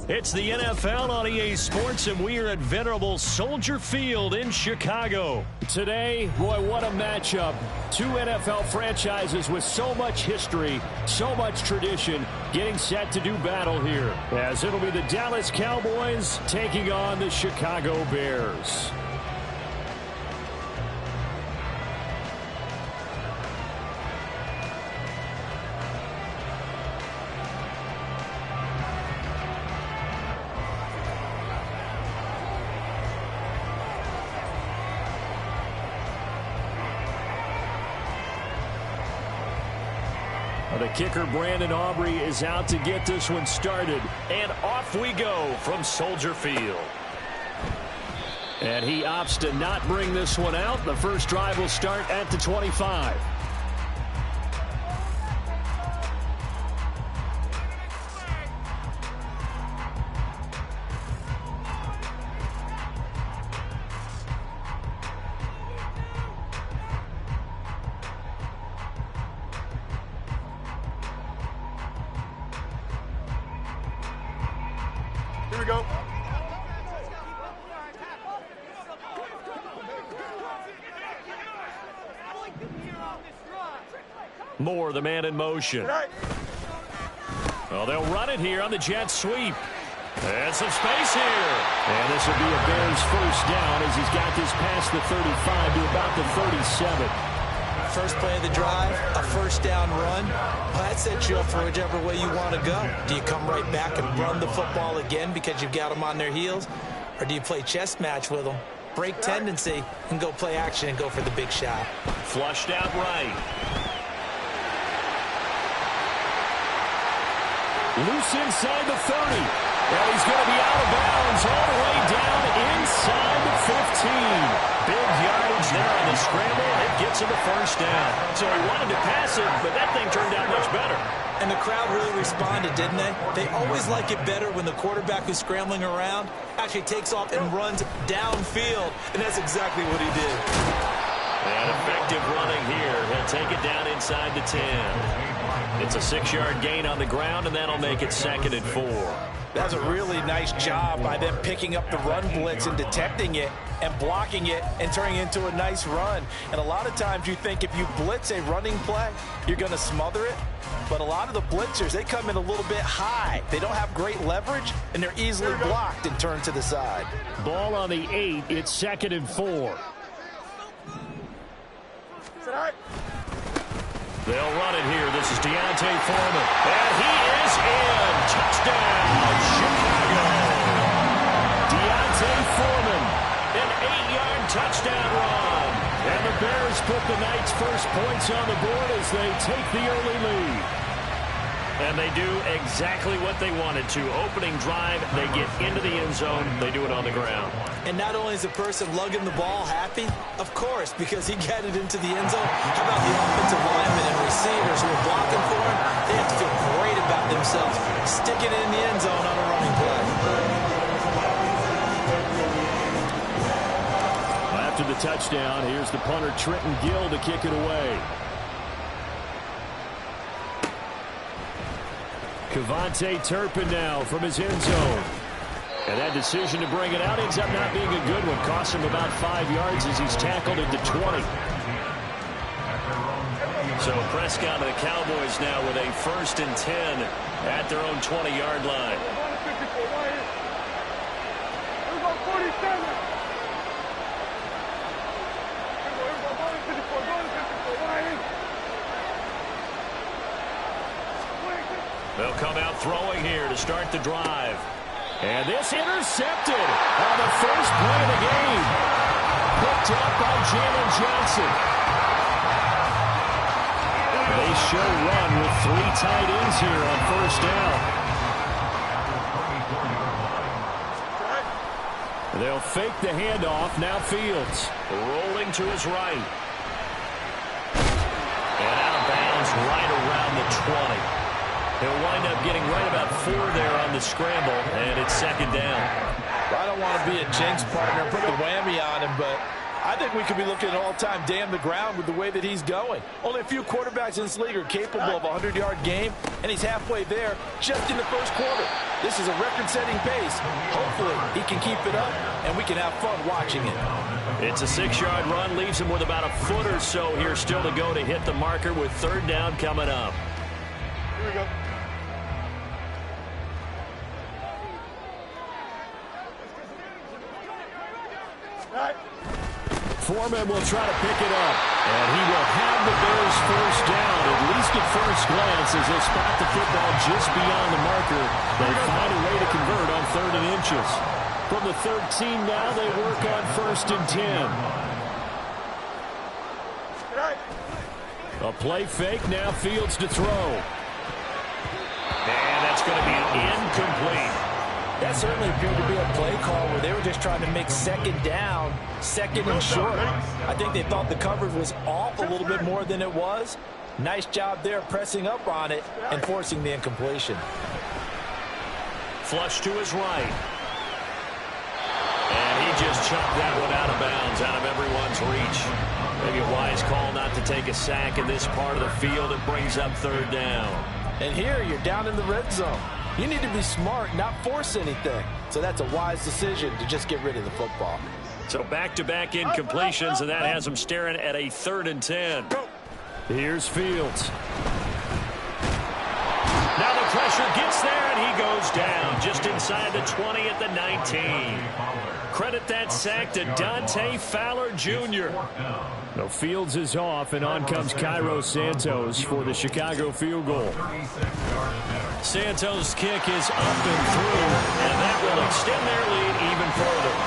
It's the NFL on EA Sports, and we are at venerable Soldier Field in Chicago. Today, boy, what a matchup. Two NFL franchises with so much history, so much tradition, getting set to do battle here, as it'll be the Dallas Cowboys taking on the Chicago Bears. The kicker, Brandon Aubrey, is out to get this one started. And off we go from Soldier Field. And he opts to not bring this one out. The first drive will start at the 25. Here we go. Moore, the man in motion. Well, they'll run it here on the jet sweep. And some space here. And this will be a Bears first down as he's got this past the 35 to about the 37. First play of the drive, a first down run. Well, that sets you up for whichever way you want to go. Do you come right back and run the football again because you've got them on their heels? Or do you play chess match with them, break tendency, and go play action and go for the big shot? Flushed out right. Loose inside the 30. Well, he's going to be out of bounds all the way down inside the 15. Big yardage there on the scramble. It gets him the first down. So he wanted to pass it, but that thing turned out much better. And the crowd really responded, didn't they? They always like it better when the quarterback who's scrambling around actually takes off and runs downfield. And that's exactly what he did. And effective running here. He'll take it down inside the 10. It's a 6-yard gain on the ground, and that'll make it 2nd and 4. That's a really nice job by them picking up the run blitz and detecting it and blocking it and turning it into a nice run. And a lot of times you think if you blitz a running play, you're going to smother it. But a lot of the blitzers, they come in a little bit high. They don't have great leverage, and they're easily blocked and turned to the side. Ball on the 8. It's 2nd and 4. They'll run it here. This is Deontay Foreman. And he is in. Touchdown, Chicago. Deontay Foreman, an 8-yard touchdown run. And the Bears put the Knights' first points on the board as they take the early lead. And they do exactly what they wanted to. Opening drive, they get into the end zone. They do it on the ground. And not only is the person lugging the ball happy, of course, because he got it into the end zone. How about the offensive linemen and receivers who are blocking for him? They have to feel great about themselves, sticking it in the end zone on a running play. After the touchdown, here's the punter, Trenton Gill, to kick it away. Kevontae Turpin now from his end zone. And that decision to bring it out ends up not being a good one. Cost him about 5 yards as he's tackled at the 20. So Prescott and the Cowboys now with a 1st and 10 at their own 20-yard line. They'll come out throwing here to start the drive. And this intercepted on the first play of the game. Picked up by Jalen Johnson. They show run with 3 tight ends here on first down. They'll fake the handoff. Now Fields rolling to his right. And out of bounds right around the 20. He'll wind up getting right about 4 there on the scramble, and it's 2nd down. I don't want to be a jinx partner, put the whammy on him, but I think we could be looking at an all-time day on the ground with the way that he's going. Only a few quarterbacks in this league are capable of a 100-yard game, and he's halfway there just in the first quarter. This is a record-setting pace. Hopefully, he can keep it up, and we can have fun watching it. It's a 6-yard run, leaves him with about a foot or so here still to go to hit the marker with third down coming up. Here we go. Foreman will try to pick it up, and he will have the Bears first down, at least at first glance, as they spot the football just beyond the marker. They find a way to convert on 3rd and inches. From the 13 now, they work on 1st and 10. A play fake, now Fields to throw. And that's going to be incomplete. That certainly appeared to be a play call where they were just trying to make second down, second and short. I think they thought the coverage was off a little bit more than it was. Nice job there pressing up on it and forcing the incompletion. Flush to his right. And he just chucked that one out of bounds, out of everyone's reach. Maybe a wise call not to take a sack in this part of the field. It brings up 3rd down. And here you're down in the red zone. You need to be smart, not force anything. So that's a wise decision to just get rid of the football. So back-to-back incompletions, and that has him staring at a 3rd and 10. Here's Fields. Now the pressure gets there, and he goes down just inside the 20 at the 19. Credit that sack to Dante Fowler Jr. No, Fields is off, and on comes Cairo Santos for the Chicago field goal. Santos' kick is up and through, and that will extend their lead even further.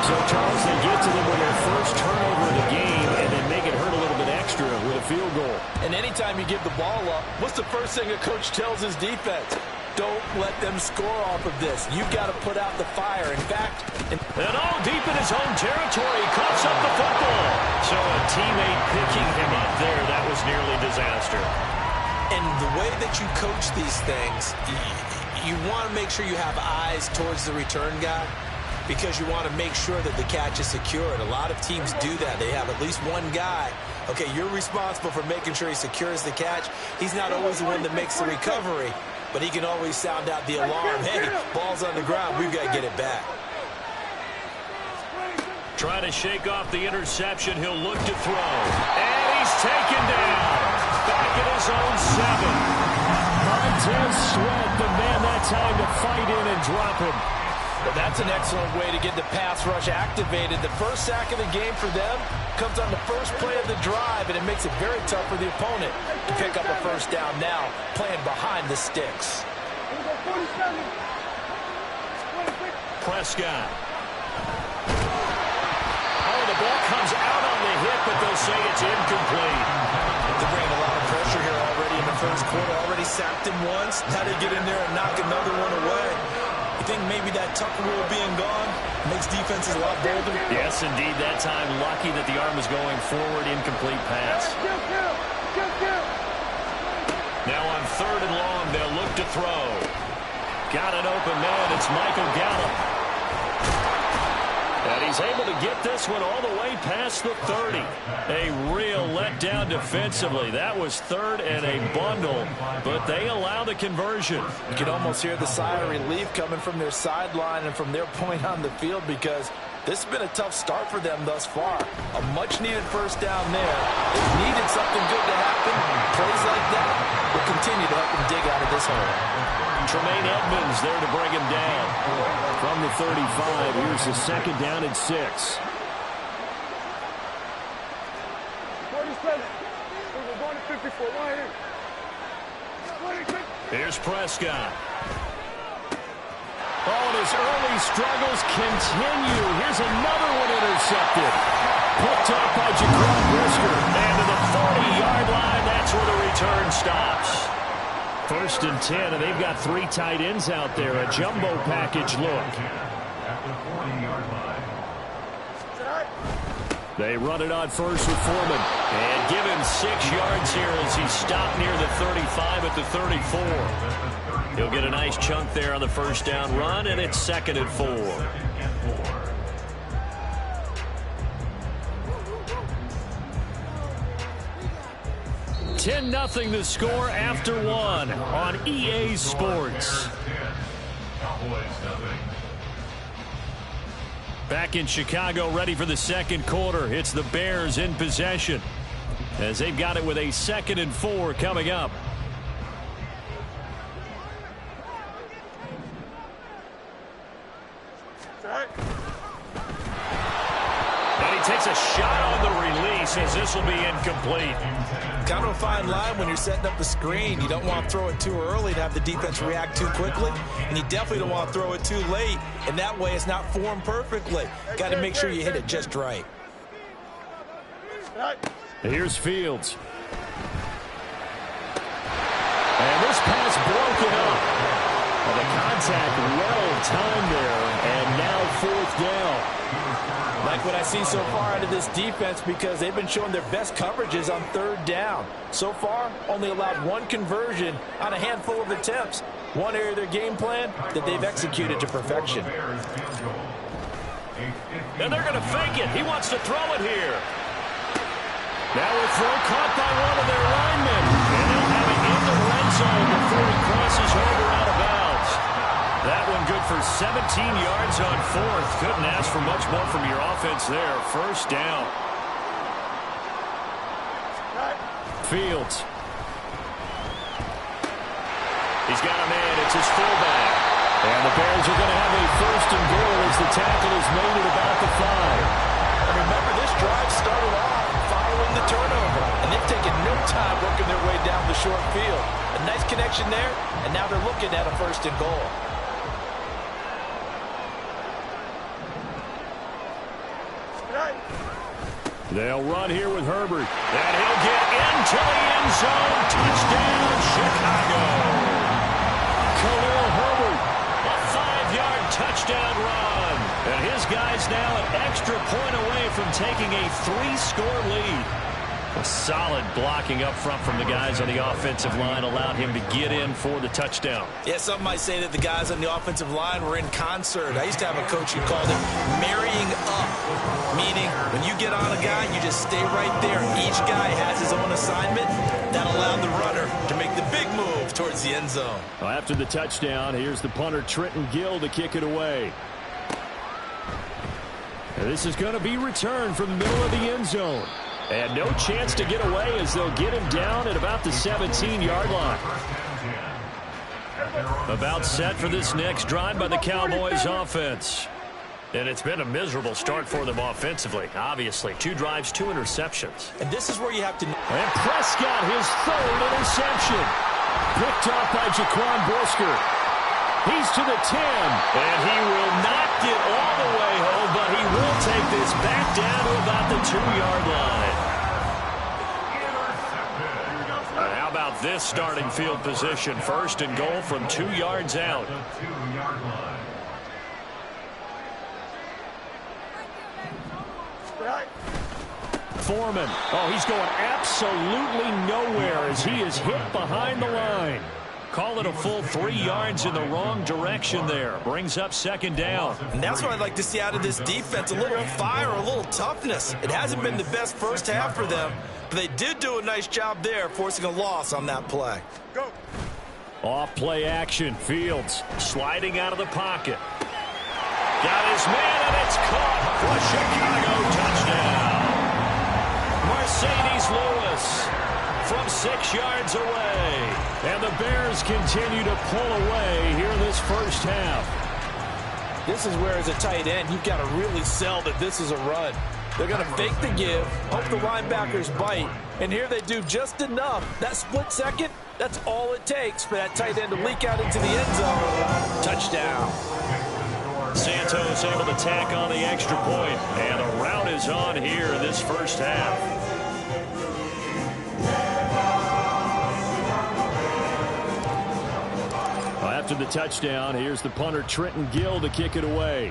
So, Charles, they get to them with their first turnover of the game and then make it hurt a little bit extra with a field goal. And anytime you give the ball up, what's the first thing a coach tells his defense? Don't let them score off of this. You've got to put out the fire. In fact... And all deep in his own territory, coughs up the football. So a teammate picking him up there, that was nearly disaster. And the way that you coach these things, you want to make sure you have eyes towards the return guy because you want to make sure that the catch is secured. A lot of teams do that. They have at least one guy. Okay, you're responsible for making sure he secures the catch. He's not always the one that makes the recovery, but he can always sound out the alarm. Hey, ball's on the ground. We've got to get it back. Trying to shake off the interception. He'll look to throw. And he's taken down. Back at his own 7. Montez Sweat, the man that time to fight in and drop him. Well, that's an excellent way to get the pass rush activated. The first sack of the game for them comes on the first play of the drive, and it makes it very tough for the opponent to pick up a first down now, playing behind the sticks. Prescott. Oh, the ball comes out on the hit, but they'll say it's incomplete. They're bringing a lot of pressure here already in the first quarter. Already sacked him once. How to get in there and knock another one away. You think maybe that Tucker rule being gone makes defenses a lot bolder? Yes, indeed. That time, lucky that the arm was going forward. Incomplete pass. Now on 3rd and long, they'll look to throw. Got an open man. It's Michael Gallup. And he's able to get this one all the way past the 30. A real letdown defensively. That was 3rd and a bundle, but they allow the conversion. You can almost hear the sigh of relief coming from their sideline and from their point on the field because this has been a tough start for them thus far. A much-needed first down there. They needed something good to happen. Plays like that will continue to help them dig out of this hole. Tremaine Edmonds there to bring him down. From the 35, here's the 2nd down and 6. 47. We're going to 54. Right here. Here's Prescott. Oh, and his early struggles continue. Here's another one intercepted. Picked up by Jaquan Brisker. And to the 40-yard line, that's where the return stops. 1st and 10, and they've got 3 tight ends out there. A jumbo package look. They run it on first with Foreman. And give him 6 yards here as he stopped near the 35 at the 34. He'll get a nice chunk there on the first down run, and it's 2nd and 4. 10-0 the score after one on EA Sports. Back in Chicago, ready for the second quarter. It's the Bears in possession as they've got it with a 2nd and 4 coming up. And he takes a shot on the release as this will be incomplete. Kind of a fine line when you're setting up the screen. You don't want to throw it too early to have the defense react too quickly, and you definitely don't want to throw it too late, and that way it's not formed perfectly. Got to make sure you hit it just right. Here's Fields. And this pass broken up. Well, the contact well-timed there, and now 4th down. Like what I see so far out of this defense, because they've been showing their best coverages on 3rd down. So far, only allowed 1 conversion on a handful of attempts. One area of their game plan that they've executed to perfection. And they're going to fake it. He wants to throw it here. Now a throw caught by one of their linemen. And they'll have it in the red zone before he crosses over out of bounds. That one good for 17 yards on 4th. Couldn't ask for much more from your offense there. 1st down. Fields. He's got a man. It's his fullback. And the Bears are going to have a 1st and goal as the tackle is made at about the 5. And remember, this drive started off following the turnover, and they've taken no time working their way down the short field. A nice connection there, and now they're looking at a 1st and goal. They'll run here with Herbert. And he'll get into the end zone. Touchdown, Chicago. Khalil Herbert, a 5-yard touchdown run. And his guy's now an extra point away from taking a 3-score lead. A solid blocking up front from the guys on the offensive line allowed him to get in for the touchdown. Yeah, some might say that the guys on the offensive line were in concert. I used to have a coach who called it marrying up, meaning when you get on a guy, you just stay right there. Each guy has his own assignment. That allowed the runner to make the big move towards the end zone. Well, after the touchdown, here's the punter Trenton Gill to kick it away. And this is going to be returned from the middle of the end zone. And no chance to get away as they'll get him down at about the 17-yard line. About set for this next drive by the Cowboys offense. And it's been a miserable start for them offensively, obviously. 2 drives, 2 interceptions. And this is where you have to... And Prescott, his 3rd interception. Picked off by Jaquan Brisker. He's to the 10. And he will not get all the way home, but he will take this back down to about the 2-yard line. And how about this starting field position? 1st and goal from 2 yards out. Foreman. Oh, he's going absolutely nowhere as he is hit behind the line. Call it a full 3 yards in the wrong direction there. Brings up 2nd down. And that's what I'd like to see out of this defense. A little fire, a little toughness. It hasn't been the best first half for them, but they did do a nice job there, forcing a loss on that play. Go. Off play action. Fields sliding out of the pocket. Got his man, and it's caught for a Chicago touchdown. Mercedes Lewis from 6 yards away. And the Bears continue to pull away here in this first half. This is where, as a tight end, you've got to really sell that this is a run. They're going to fake the give, hope the linebackers bite, and here they do just enough. That split second, that's all it takes for that tight end to leak out into the end zone. Touchdown. Santos able to tack on the extra point, and the route is on here in this first half. After the touchdown, here's the punter Trenton Gill to kick it away.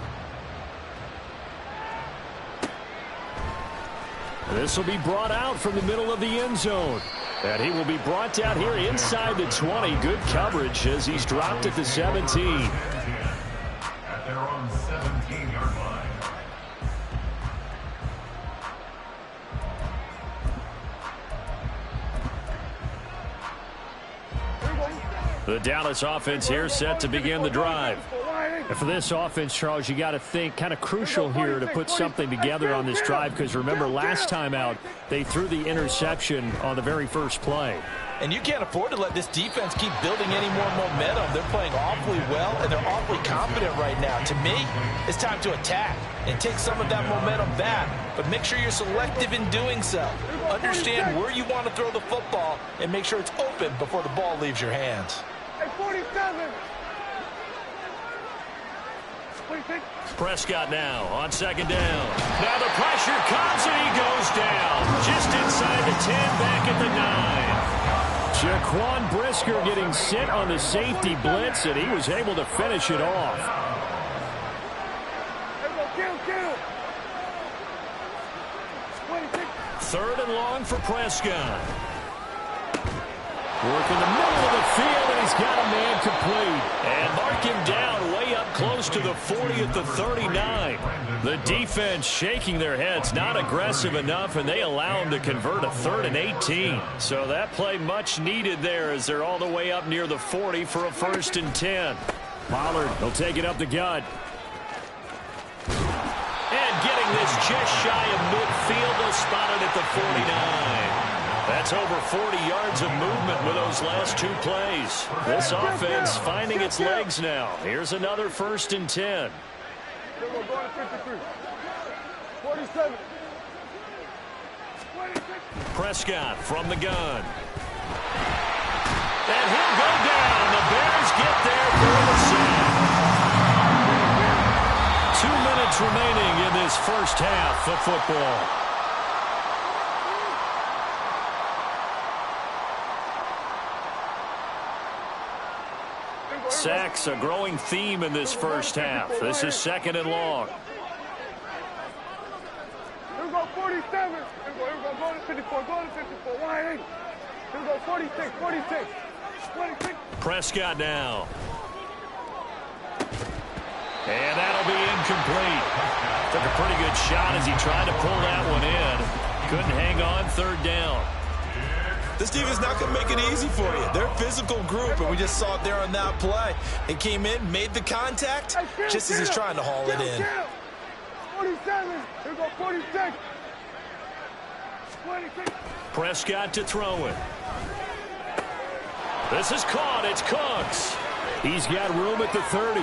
This will be brought out from the middle of the end zone. And he will be brought down here inside the 20. Good coverage as he's dropped at the 17. At their own 17-yard line. The Dallas offense here set to begin the drive. And for this offense, Charles, you got to think kind of crucial here to put something together on this drive, because remember last time out they threw the interception on the very first play. And you can't afford to let this defense keep building any more momentum. They're playing awfully well, and they're awfully confident right now. To me, it's time to attack and take some of that momentum back, but make sure you're selective in doing so. Understand where you want to throw the football and make sure it's open before the ball leaves your hands. Hey, 47. Prescott now on second down. Now the pressure comes and he goes down. Just inside the 10, back at the 9. Jaquan Brisker getting sent on the safety blitz, and he was able to finish it off. Third and long for Prescott. Working the middle of the field, and he's got a man complete. And mark him down way up close to the 40 at the 39. The defense shaking their heads, not aggressive enough, and they allow him to convert a 3rd and 18. So that play much needed there as they're all the way up near the 40 for a 1st and 10. Pollard will take it up the gut. And getting this just shy of midfield, they'll spot it at the 49. That's over 40 yards of movement with those last 2 plays. This offense finding its legs now. Here's another 1st and 10. 47. Prescott from the gun. And he'll go down. The Bears get there for the sack. 2 minutes remaining in this first half of football. Sacks, a growing theme in this first half. This is 2nd and long. Here we go, 47. Here we go, go to 54, go to 54. Why ain't? Here we go, 46, 46, 46. Prescott now. And that'll be incomplete. Took a pretty good shot as he tried to pull that one in. Couldn't hang on, 3rd down. This defense not going to make it easy for you. They're a physical group, and we just saw it there on that play. They came in, made the contact, just as he's trying to haul it in. 47. Here we go, 46. 26. Prescott to throw it. This is caught. It's Cooks. He's got room at the 30.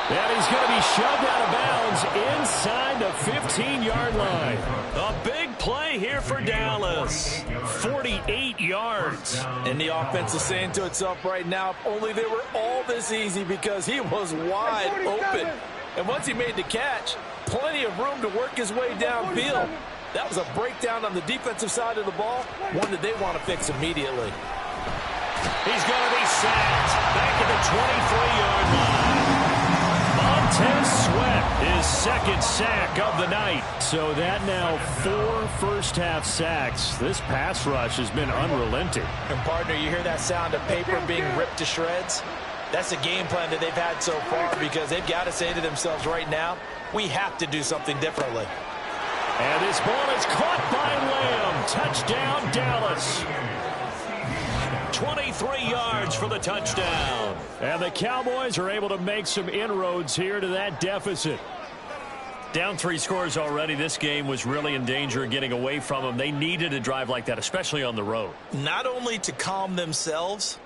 And he's going to be shoved out of bounds inside the 15-yard line. A big play here for Dallas. 48 yards. And the offense is saying to itself right now, if only they were all this easy, because he was wide open. And once he made the catch, plenty of room to work his way downfield. That was a breakdown on the defensive side of the ball, one that they want to fix immediately. He's going to be sacked back at the 23-yard line. Montez Sweat, his 2nd sack of the night. So that now 4 first-half sacks. This pass rush has been unrelenting. And, partner, you hear that sound of paper being ripped to shreds? That's a game plan that they've had so far, because they've got to say to themselves right now, we have to do something differently. And this ball is caught by Lamb. Touchdown, Dallas. 23 yards for the touchdown. And the Cowboys are able to make some inroads here to that deficit. Down 3 scores already. This game was really in danger of getting away from them. They needed a drive like that, especially on the road. Not only to calm themselves,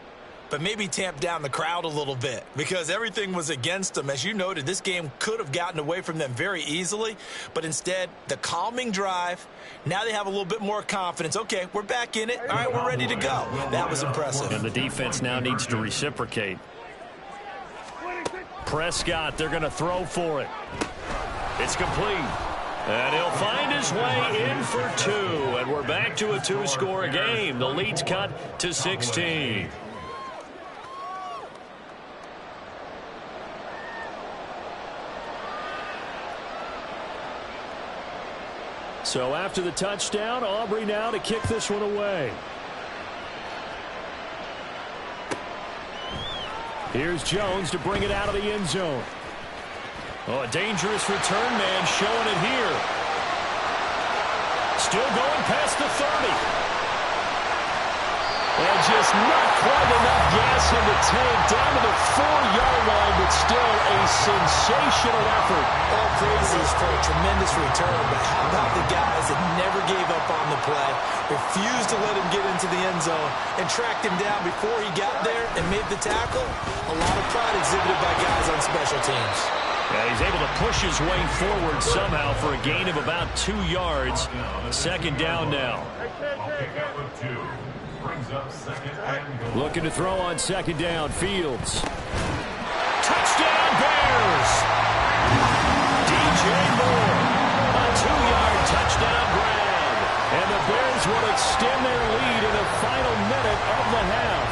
but maybe tamp down the crowd a little bit, because everything was against them. As you noted, this game could have gotten away from them very easily, but instead, the calming drive, now they have a little bit more confidence. Okay, we're back in it. All right, we're ready to go. That was impressive. And the defense now needs to reciprocate. Prescott, they're going to throw for it. It's complete. And he'll find his way in for 2. And we're back to a 2-score game. The lead's cut to 16. So after the touchdown, Aubrey now to kick this one away. Here's Jones to bring it out of the end zone. Oh, a dangerous return man showing it here. Still going past the 30. And just not quite enough gas in the tank, down to the 4-yard line, but still a sensational effort. All praises for a tremendous return, but how about the guys that never gave up on the play, refused to let him get into the end zone, and tracked him down before he got there and made the tackle? A lot of pride exhibited by guys on special teams. Yeah, he's able to push his way forward somehow for a gain of about 2 yards. Second down now. Looking to throw on second down. Fields. Touchdown Bears! DJ Moore. A 2-yard touchdown grab. And the Bears will extend their lead in the final minute of the half.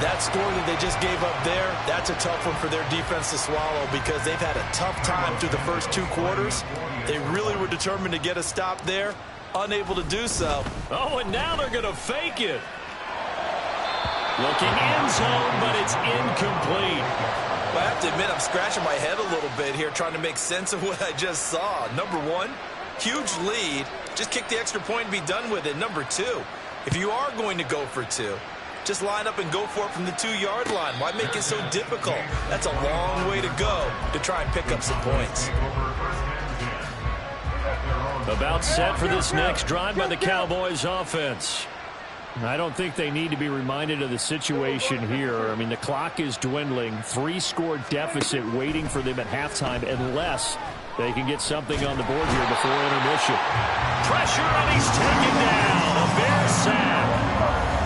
That score that they just gave up there, that's a tough one for their defense to swallow because they've had a tough time through the first 2 quarters. They really were determined to get a stop there, unable to do so. Oh, and now they're going to fake it. Looking end zone, but it's incomplete. Well, I have to admit, I'm scratching my head a little bit here trying to make sense of what I just saw. Number one, huge lead. Just kick the extra point and be done with it. Number two, if you are going to go for 2, just line up and go for it from the 2-yard line. Why make it so difficult? That's a long way to go to try and pick up some points. About set for this next drive by the Cowboys offense. I don't think they need to be reminded of the situation here. I mean, the clock is dwindling. 3-score deficit waiting for them at halftime unless they can get something on the board here before intermission. Pressure, and he's taken down. A Bear sack.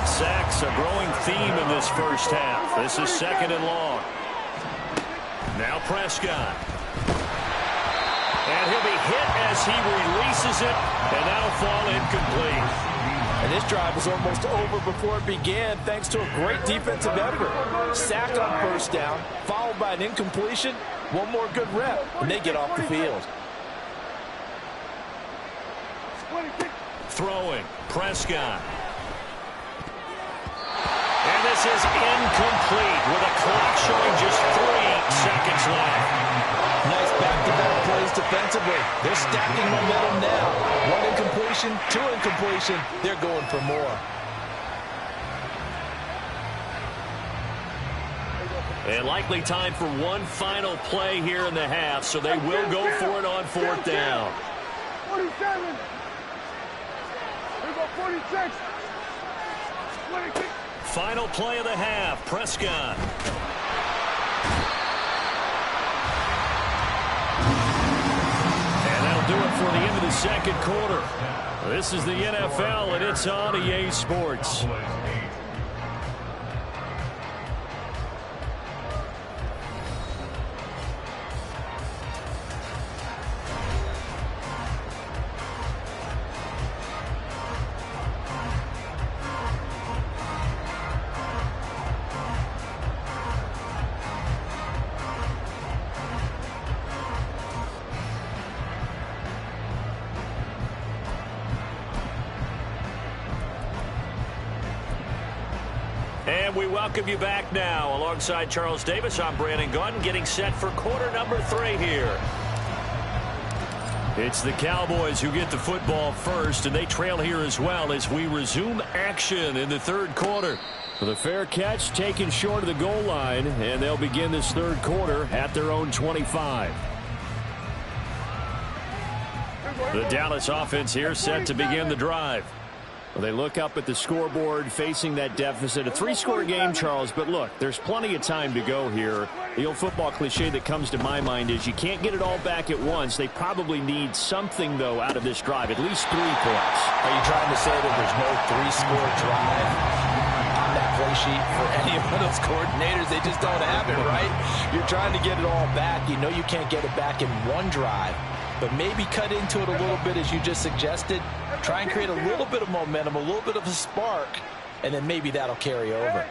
Sacks a growing theme in this first half. This is second and long. Now Prescott. And he'll be hit as he releases it, and that'll fall incomplete. And this drive was almost over before it began thanks to a great defensive effort. Sack on first down, followed by an incompletion. One more good rep, and they get off the field. Throwing, Prescott. And this is incomplete with a clock showing just 3 seconds left. Nice back-to-back plays defensively. They're stacking momentum now. 1 incompletion, 2 incompletion. They're going for more. And likely time for one final play here in the half, so they will go for it on 4th down. 47. Here we go, 46. 26. Final play of the half, Prescott. And that'll do it for the end of the second quarter. This is the NFL, and it's on EA Sports. And we welcome you back now. Alongside Charles Davis, I'm Brandon Gaudin, getting set for quarter number 3 here. It's the Cowboys who get the football first, and they trail here as well as we resume action in the 3rd quarter. The fair catch taken short of the goal line, and they'll begin this 3rd quarter at their own 25. The Dallas offense here set to begin the drive. Well, they look up at the scoreboard facing that deficit. A 3-score game, Charles, but look, there's plenty of time to go here. The old football cliche that comes to my mind is you can't get it all back at once. They probably need something, though, out of this drive, at least 3 points. Are you trying to say that there's no 3-score drive on that play sheet for any of those coordinators? They just don't have it, right? You're trying to get it all back. You know you can't get it back in one drive, but maybe cut into it a little bit as you just suggested. Try and create a little bit of momentum, a little bit of a spark, and then maybe that'll carry over.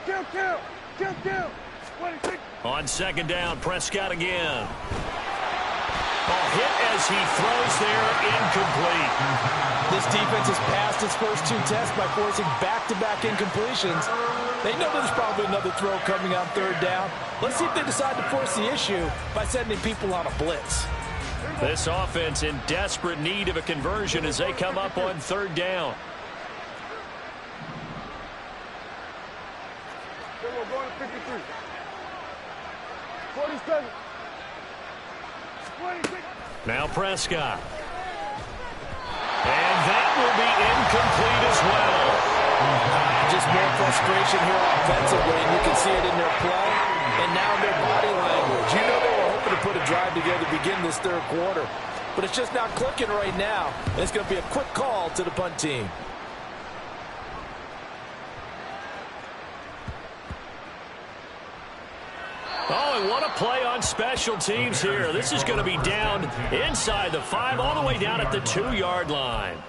On second down, Prescott again. A hit as he throws there, incomplete. This defense has passed its first 2 tests by forcing back-to-back incompletions. They know there's probably another throw coming on 3rd down. Let's see if they decide to force the issue by sending people on a blitz. This offense in desperate need of a conversion as they come up on 3rd down. 53. 47. 26. Now Prescott. And that will be incomplete as well. Just more frustration here offensively, and you can see it in their play and now in their body language. You know they were hoping to put a drive together to begin this third quarter, but it's just not clicking right now, and it's going to be a quick call to the punt team. Oh, and what a play on special teams here. This is going to be down inside the 5, all the way down at the 2-yard line.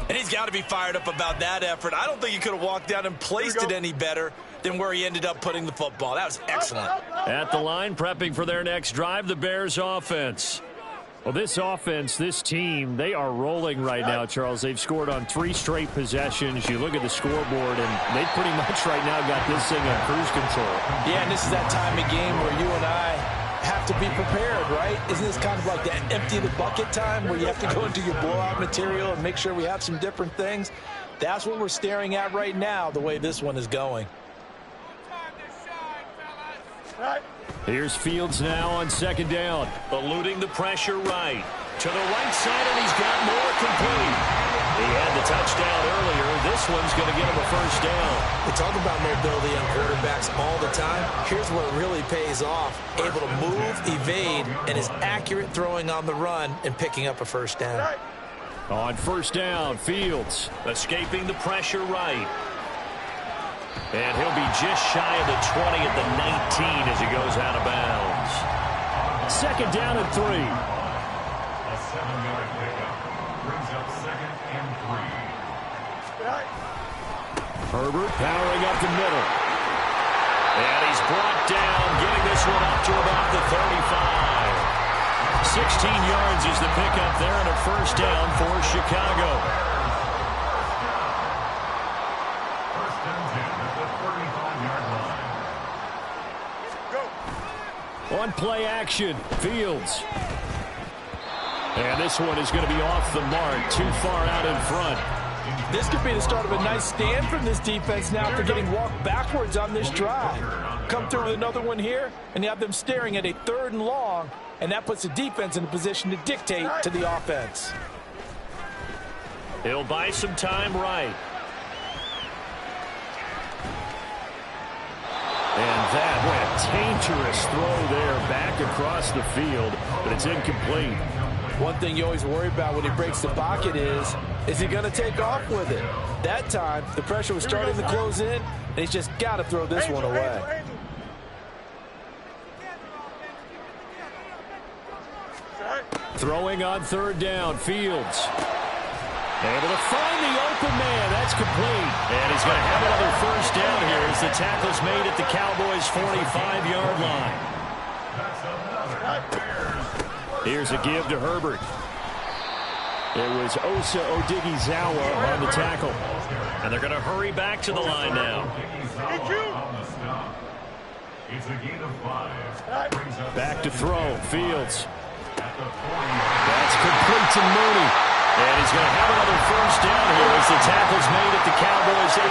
And he's got to be fired up about that effort. I don't think he could have walked down and placed it any better than where he ended up putting the football. That was excellent. At the line, prepping for their next drive, the Bears offense. Well, this offense, this team, they are rolling right now, Charles. They've scored on 3 straight possessions. You look at the scoreboard, and they pretty much right now got this thing on cruise control. Yeah, and this is that time of game where you and I have to be prepared, right? Isn't this kind of like that empty the bucket time where you have to go into your blowout material and make sure we have some different things? That's what we're staring at right now, the way this one is going. Here's Fields now on 2nd down. Eluding the pressure right. To the right side, and he's got more complete. He had the touchdown earlier. This one's going to get him a first down. We talk about mobility on quarterbacks all the time. Here's where it really pays off. Able to move, evade, and is accurate throwing on the run and picking up a first down. On 1st down, Fields escaping the pressure right. And he'll be just shy of the 20 at the 19 as he goes out of bounds. 2nd down and 3. A 7-yard pickup brings up 2nd and 3. Herbert powering up the middle. And he's brought down, getting this one up to about the 35. 16 yards is the pickup there, and a first down for Chicago. First and 10 at the 35-yard line. On play action, Fields. And this one is going to be off the mark, too far out in front. This could be the start of a nice stand from this defense now after getting walked backwards on this drive. Come through with another one here, and you have them staring at a 3rd and long, and that puts the defense in a position to dictate to the offense. He'll buy some time right. And that, what a dangerous throw there back across the field, but it's incomplete. One thing you always worry about when he breaks the pocket is he going to take off with it? That time, the pressure was starting to close in, and he's just got to throw this one away. Throwing on 3rd down, Fields. Able to find the open man. That's complete. And he's going to have another first down here as the tackle's made at the Cowboys' 45-yard line. Here's a give to Herbert. It was Osa Odighizuwa on the tackle. And they're going to hurry back to the line now. It's a gain of 5. Back to throw. Fields. That's complete to Mooney. And he's going to have another first down here as the tackle's made at the Cowboys' 18.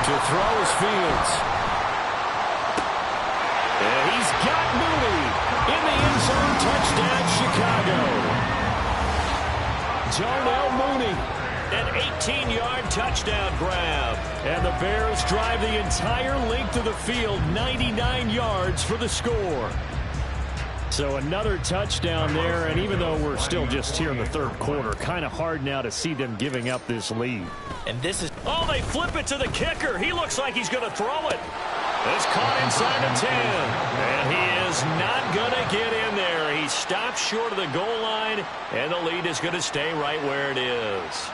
To throw is Fields. And he's got Mooney in the end zone. Touchdown, Chicago. Darnell Mooney, an 18-yard touchdown grab. And the Bears drive the entire length of the field, 99 yards for the score. So another touchdown there, and even though we're still just here in the 3rd quarter, kind of hard now to see them giving up this lead. And this is... Oh, they flip it to the kicker. He looks like he's going to throw it. It's caught inside the 10. And he is not going to get in there. He stops short of the goal line, and the lead is going to stay right where it is.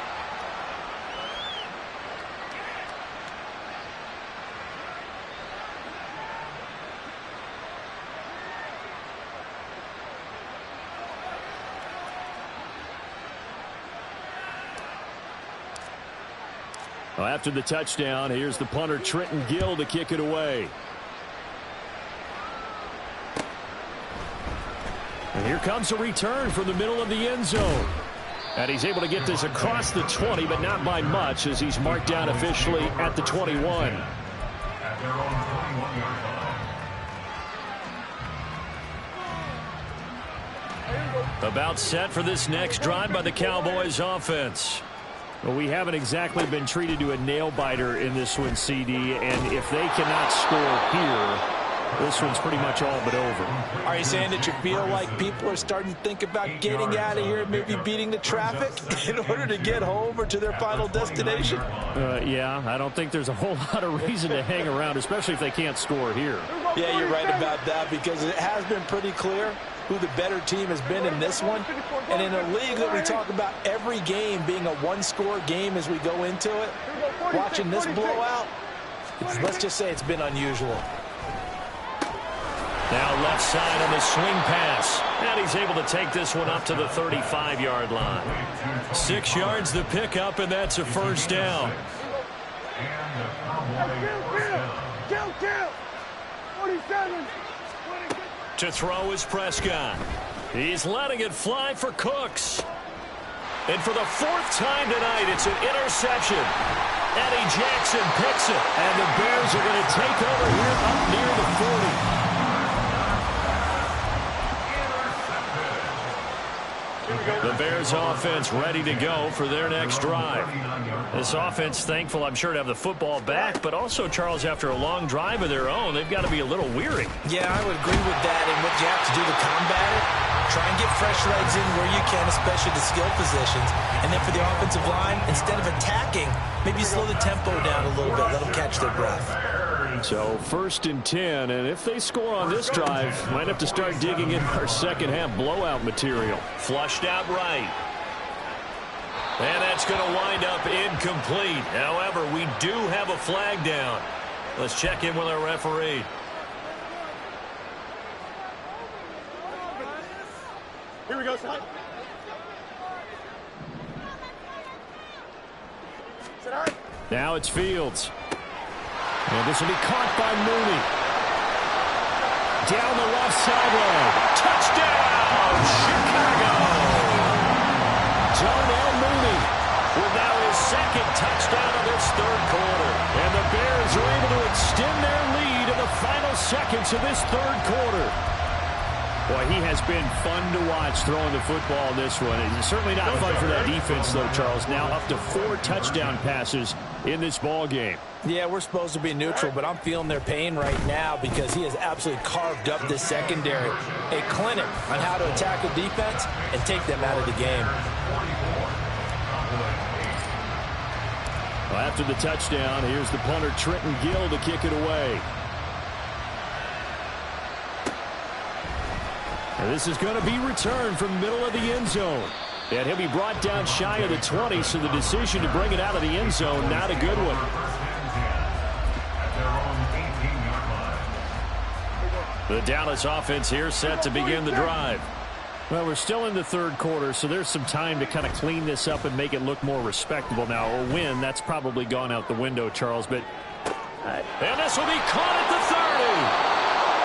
Well, after the touchdown, here's the punter Trenton Gill to kick it away. And here comes a return from the middle of the end zone. And he's able to get this across the 20, but not by much, as he's marked down officially at the 21. At their own 21-yard line. About set for this next drive by the Cowboys offense. Well, we haven't exactly been treated to a nail-biter in this one, CD, and if they cannot score here, this one's pretty much all but over. Are you saying that you feel like people are starting to think about getting out of here, maybe beating the traffic in order to get home or to their final destination? Yeah, I don't think there's a whole lot of reason to hang around, especially if they can't score here. Yeah, you're right about that, because it has been pretty clear who the better team has been in this one. And in a league that we talk about every game being a one-score game as we go into it, watching this blowout, let's just say it's been unusual. Now left side on the swing pass. And he's able to take this one up to the 35-yard line. 6 yards the pickup, and that's a first down. Kill. 47. To throw is Prescott. He's letting it fly for Cooks. And for the 4th time tonight, it's an interception. Eddie Jackson picks it. And the Bears are going to take over here up near the 40. The Bears offense ready to go for their next drive. This offense thankful, I'm sure, to have the football back, but also, Charles, after a long drive of their own, they've got to be a little weary. Yeah, I would agree with that. And what you have to do to combat it, try and get fresh legs in where you can, especially the skill positions. And then for the offensive line, instead of attacking, maybe slow the tempo down a little bit, let them catch their breath. So 1st and 10, and if they score on this drive, might have to start digging in our second half blowout material. Flushed out right. And that's going to wind up incomplete. However, we do have a flag down. Let's check in with our referee. Here we go, Scott. Now it's Fields. And this will be caught by Mooney. Down the left sideline. Touchdown, Chicago! Darnell Mooney with now his 2nd touchdown of this 3rd quarter. And the Bears are able to extend their lead in the final seconds of this 3rd quarter. Boy, he has been fun to watch throwing the football in this one. It's certainly not fun for that defense, though, Charles. Now up to 4 touchdown passes in this ball game. Yeah, we're supposed to be neutral, but I'm feeling their pain right now because he has absolutely carved up this secondary. A clinic on how to attack a defense and take them out of the game. Well, after the touchdown, here's the punter, Trenton Gill, to kick it away. And this is going to be returned from the middle of the end zone. And he'll be brought down shy of the 20, so the decision to bring it out of the end zone, not a good one. The Dallas offense here set to begin the drive. Well, we're still in the 3rd quarter, so there's some time to kind of clean this up and make it look more respectable. Now, a win, that's probably gone out the window, Charles. But and this will be caught at the 30.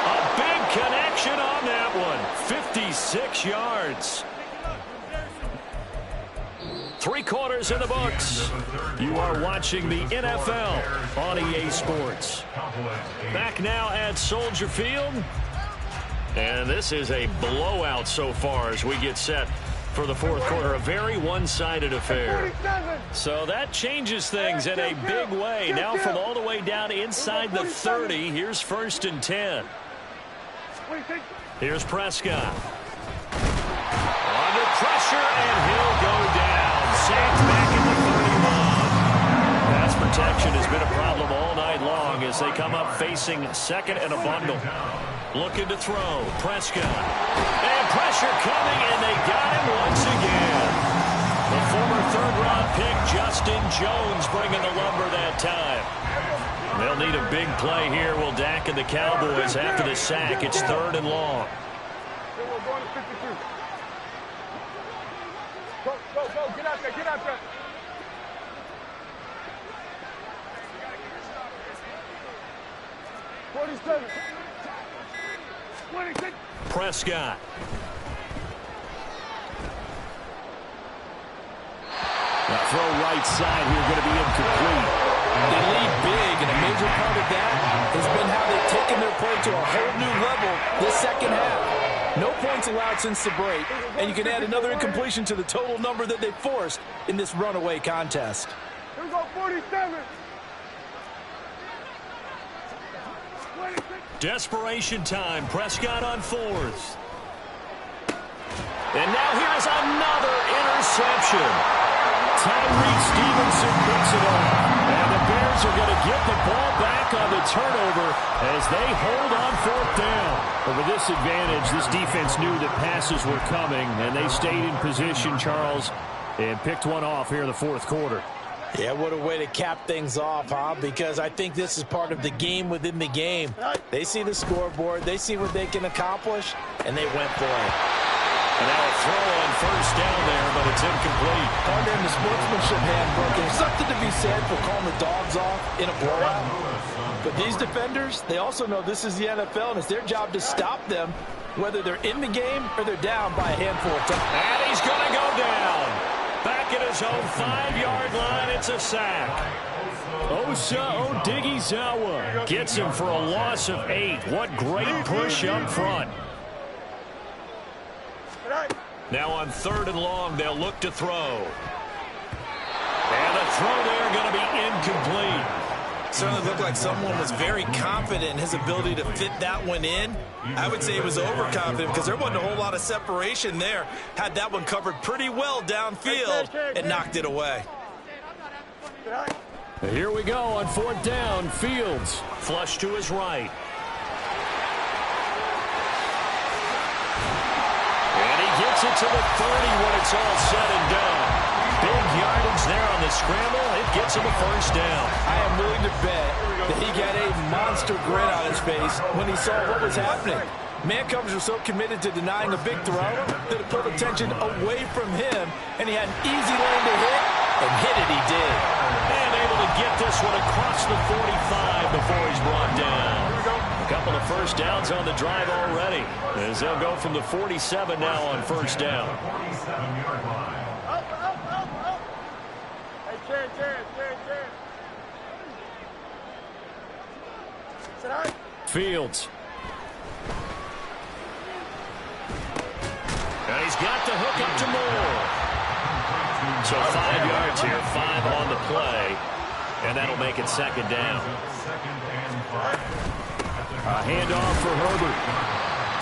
A big connection on that one. 56 yards. 3 quarters in the books. You are watching the NFL on EA Sports. Back now at Soldier Field. And this is a blowout so far as we get set for the 4th quarter. A very one-sided affair. So that changes things in a big way. Now from all the way down inside the 30, here's 1st and 10. Here's Prescott. Under pressure, and he'll go down. Sacked back at the 31. Pass protection has been a problem all night long as they come up facing 2nd and a bundle. Looking to throw. Prescott. And pressure coming, and they got him once again. The former 3rd-round pick, Justin Jones, bringing the lumber that time. They'll need a big play here, will Dak and the Cowboys after the sack. It's 3rd and long. Go, get out there. Prescott. That throw right side here going to be incomplete. They lead big, and a major part of that has been how they've taken their play to a whole new level this second half. No points allowed since the break, and you can add another incompletion to the total number that they forced in this runaway contest. Here we go, 47. Desperation time. Prescott on fourth. And now here is another interception. Tyreek Stevenson picks it up. And the Bears are going to get the ball back on the turnover as they hold on fourth down. But with this advantage, this defense knew that passes were coming, and they stayed in position, Charles, and picked one off here in the fourth quarter. Yeah, what a way to cap things off, huh? Because I think this is part of the game within the game. They see the scoreboard, they see what they can accomplish, and they went for it. And now a throw on first down there, but it's incomplete. Partner in the sportsmanship handbook, there's something to be said for calling the dogs off in a blowout. But these defenders, they also know this is the NFL, and it's their job to stop them, whether they're in the game or they're down by a handful of times. And he's going to go down. Back at his own 5-yard line, it's a sack. Osa Odighizuwa gets him for a loss of 8. What great push up front. Now on 3rd and long, they'll look to throw. And the throw there going to be incomplete. Certainly looked like someone was very confident in his ability to fit that one in. I would say he was overconfident because there wasn't a whole lot of separation there. Had that one covered pretty well downfield and knocked it away. Here we go on 4th down. Fields flush to his right. And he gets it to the 30 when it's all said and done. Big yardage there on the scramble. It gets him a first down. I am willing to bet that he got a monster grin on his face when he saw what was happening. Man coverage was so committed to denying a big throw that it pulled attention away from him, and he had an easy lane to hit, and hit it he did. And able to get this one across the 45 before he's brought down. A couple of first downs on the drive already, as they'll go from the 47 now on first down. 47-yard line. Fields. And he's got the hook up to Moore. So 5 yards here, 5 on the play. And that'll make it 2nd down. A handoff for Herbert.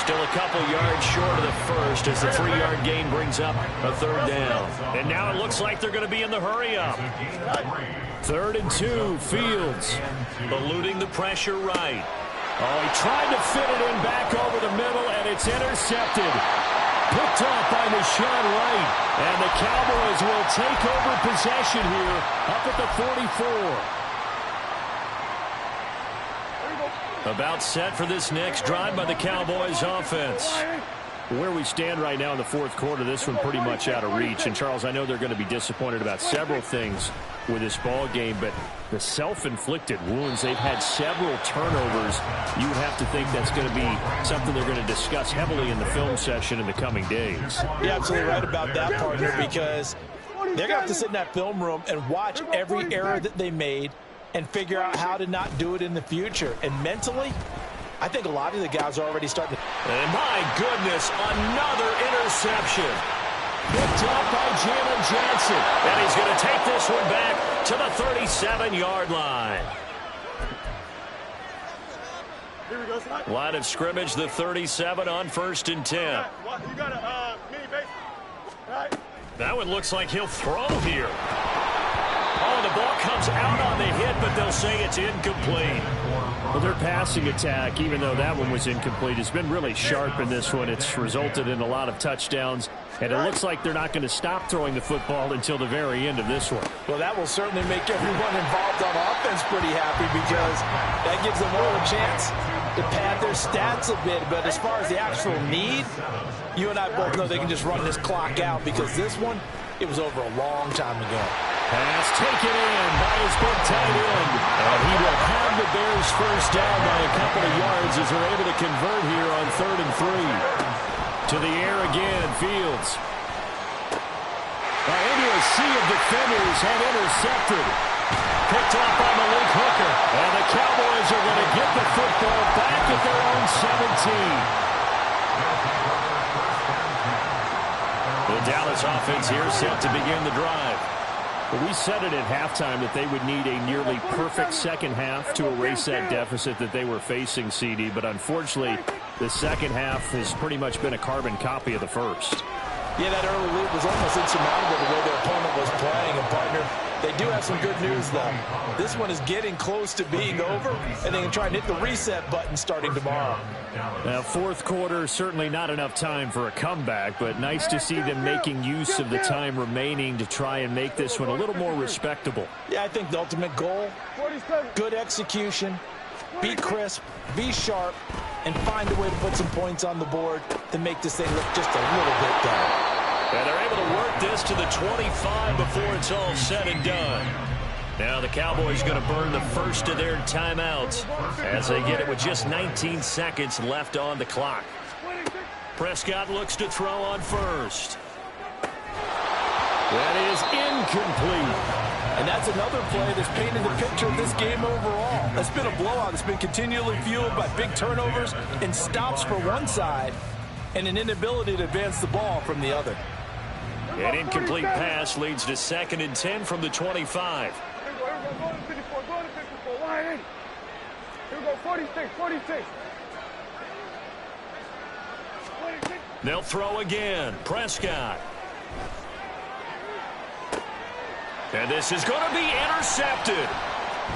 Still a couple yards short of the first as the 3-yard gain brings up a 3rd down. And now it looks like they're going to be in the hurry-up. 3rd and 2, Fields. Eluding the pressure right. Oh, he tried to fit it in back over the middle, and it's intercepted. Picked off by Deshaun Wright. And the Cowboys will take over possession here up at the 44. About set for this next drive by the Cowboys offense. Where we stand right now in the 4th quarter, this one pretty much out of reach. And, Charles, I know they're going to be disappointed about several things with this ball game, but the self-inflicted wounds, they've had several turnovers. You would have to think that's going to be something they're going to discuss heavily in the film session in the coming days. You're absolutely right about that, partner, because they're going to have to sit in that film room and watch every error that they made and figure out how to not do it in the future. And mentally, I think a lot of the guys are already starting to... And my goodness, another interception. Picked up by Jalen Johnson. And he's going to take this one back to the 37-yard line. Line of scrimmage, the 37 on 1st and 10. That one looks like he'll throw here. Oh, the ball comes out on the hit, but they'll say it's incomplete. Well, their passing attack, even though that one was incomplete, has been really sharp in this one. It's resulted in a lot of touchdowns, and it looks like they're not going to stop throwing the football until the very end of this one. Well, that will certainly make everyone involved on offense pretty happy because that gives them all a chance to pad their stats a bit. But as far as the actual need, you and I both know they can just run this clock out because this one, it was over a long time ago. Pass taken in by his big tight end. And he will have the Bears first down by a couple of yards as they're able to convert here on 3rd and 3. To the air again, Fields. Into a sea of defenders and intercepted. Picked off by Malik Hooker. And the Cowboys are going to get the football back at their own 17. The Dallas offense here set to begin the drive. But we said it at halftime that they would need a nearly perfect second half to erase that deficit that they were facing, CD. But unfortunately, the second half has pretty much been a carbon copy of the first. Yeah, that early lead was almost insurmountable the way their opponent was playing. And, partner, they do have some good news, though. This one is getting close to being over, and they can try and hit the reset button starting tomorrow. Now, fourth quarter, certainly not enough time for a comeback, but nice to see them making use of the time remaining to try and make this one a little more respectable. Yeah, I think the ultimate goal, good execution, be crisp, be sharp, and find a way to put some points on the board to make this thing look just a little bit better. And they're able to work this to the 25 before it's all said and done. Now the Cowboys going to burn the first of their timeouts as they get it with just 19 seconds left on the clock. Prescott looks to throw on first. That is incomplete. And that's another play that's painted the picture of this game overall. It's been a blowout. It's been continually fueled by big turnovers and stops for one side and an inability to advance the ball from the other. An incomplete pass leads to 2nd and 10 from the 25. Here we go, 46, 46. They'll throw again. Prescott. And this is going to be intercepted.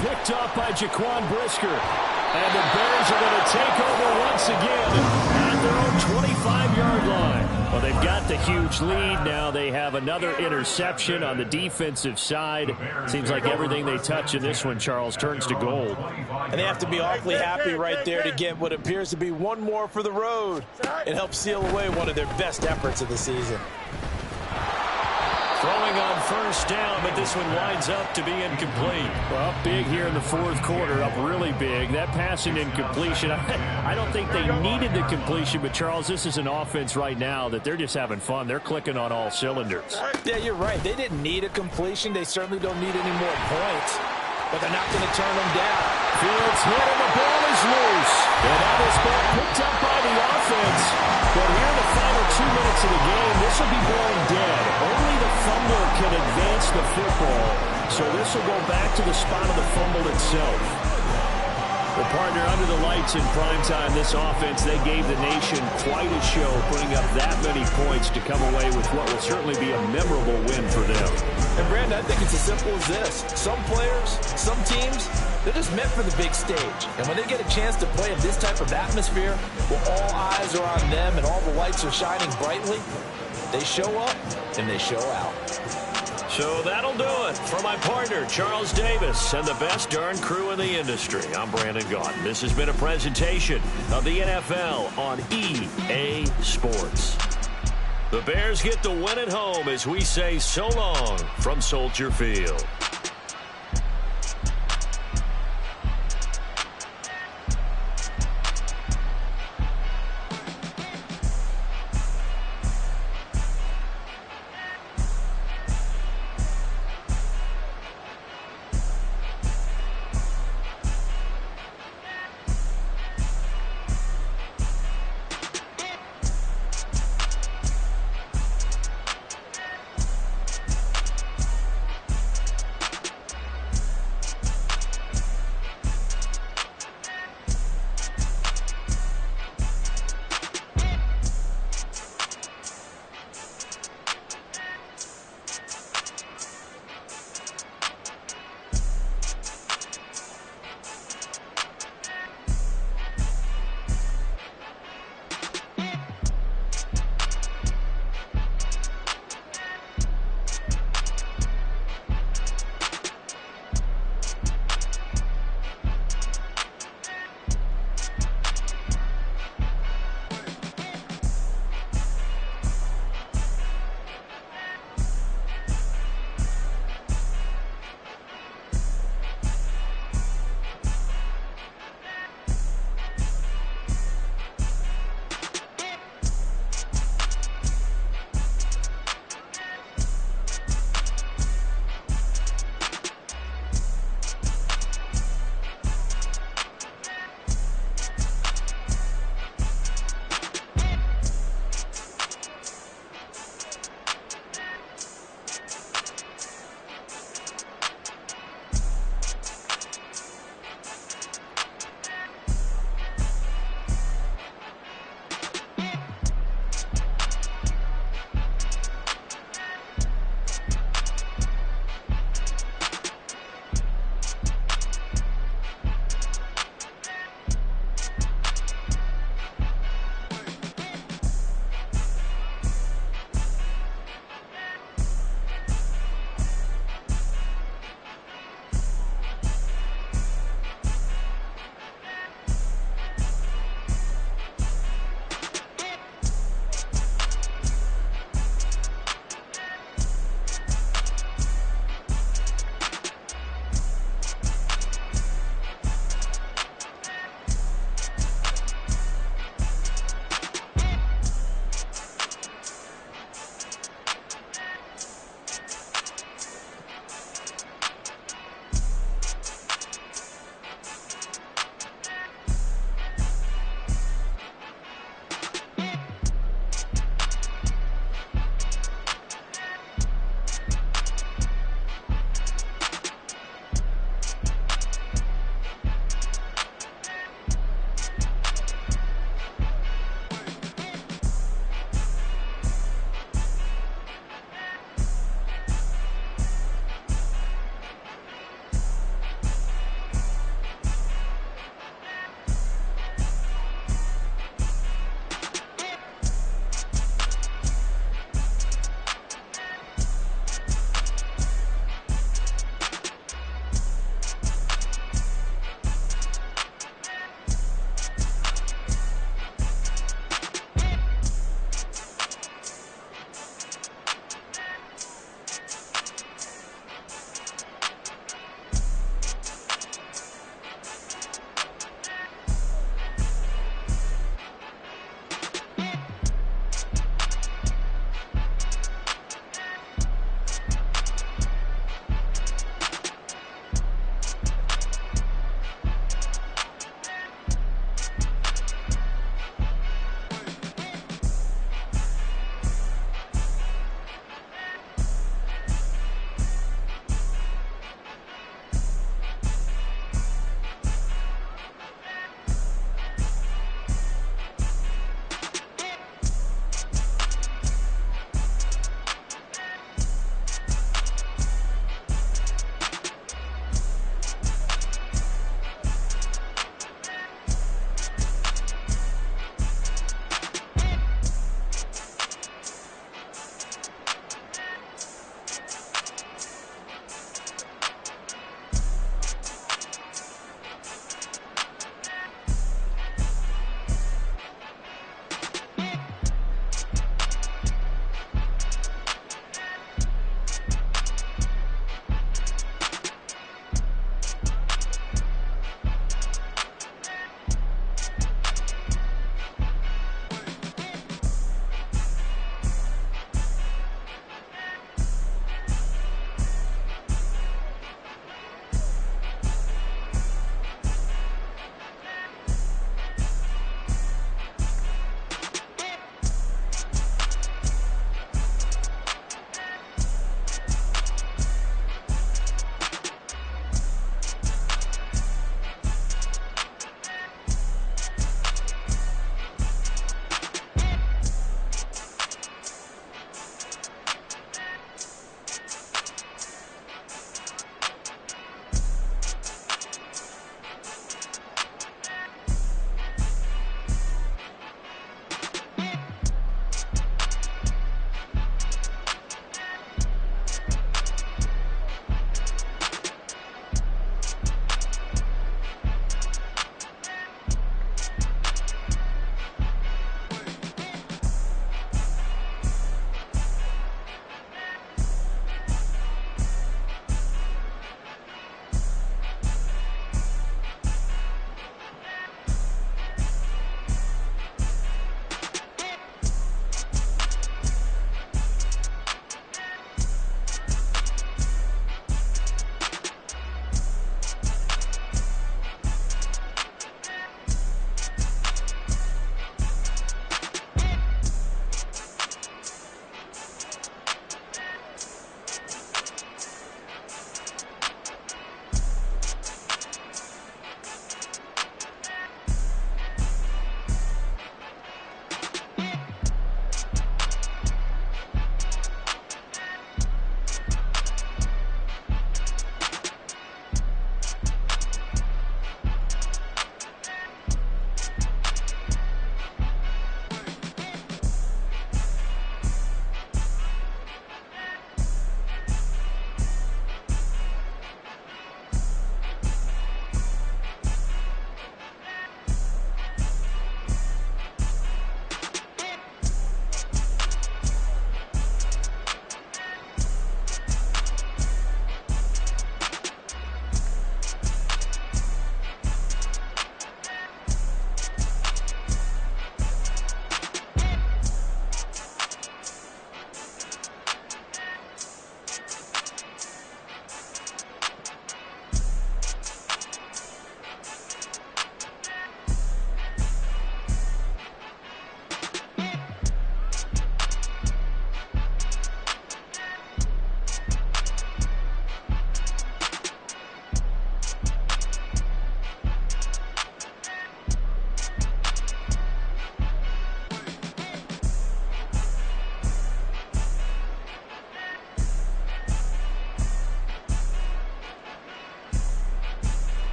Picked off by Jaquan Brisker. And the Bears are going to take over once again at their own 25-yard line. Well, they've got the huge lead. Now they have another interception on the defensive side. Seems like everything they touch in this one, Charles, turns to gold. And they have to be awfully happy right there to get what appears to be one more for the road. It helps seal away one of their best efforts of the season. Throwing on first down, but this one winds up to be incomplete. Well, up big here in the fourth quarter, up really big. That passing incompletion, I don't think they needed the completion, but Charles, this is an offense right now that they're just having fun. They're clicking on all cylinders. Yeah, you're right. They didn't need a completion. They certainly don't need any more points, but they're not going to turn them down. Fields hit and the ball is loose. And that is ball picked up by the offense. But here in the final 2 minutes of the game, this will be blown dead. Only the fumbler can advance the football. So this will go back to the spot of the fumble itself. Well, partner, under the lights in primetime, this offense, they gave the nation quite a show, putting up that many points to come away with what will certainly be a memorable win for them. And, Brandon, I think it's as simple as this. Some players, some teams, they're just meant for the big stage. And when they get a chance to play in this type of atmosphere, where all eyes are on them and all the lights are shining brightly, they show up and they show out. So that'll do it for my partner, Charles Davis, and the best darn crew in the industry. I'm Brandon Gaudin. This has been a presentation of the NFL on EA Sports. The Bears get the win at home as we say so long from Soldier Field.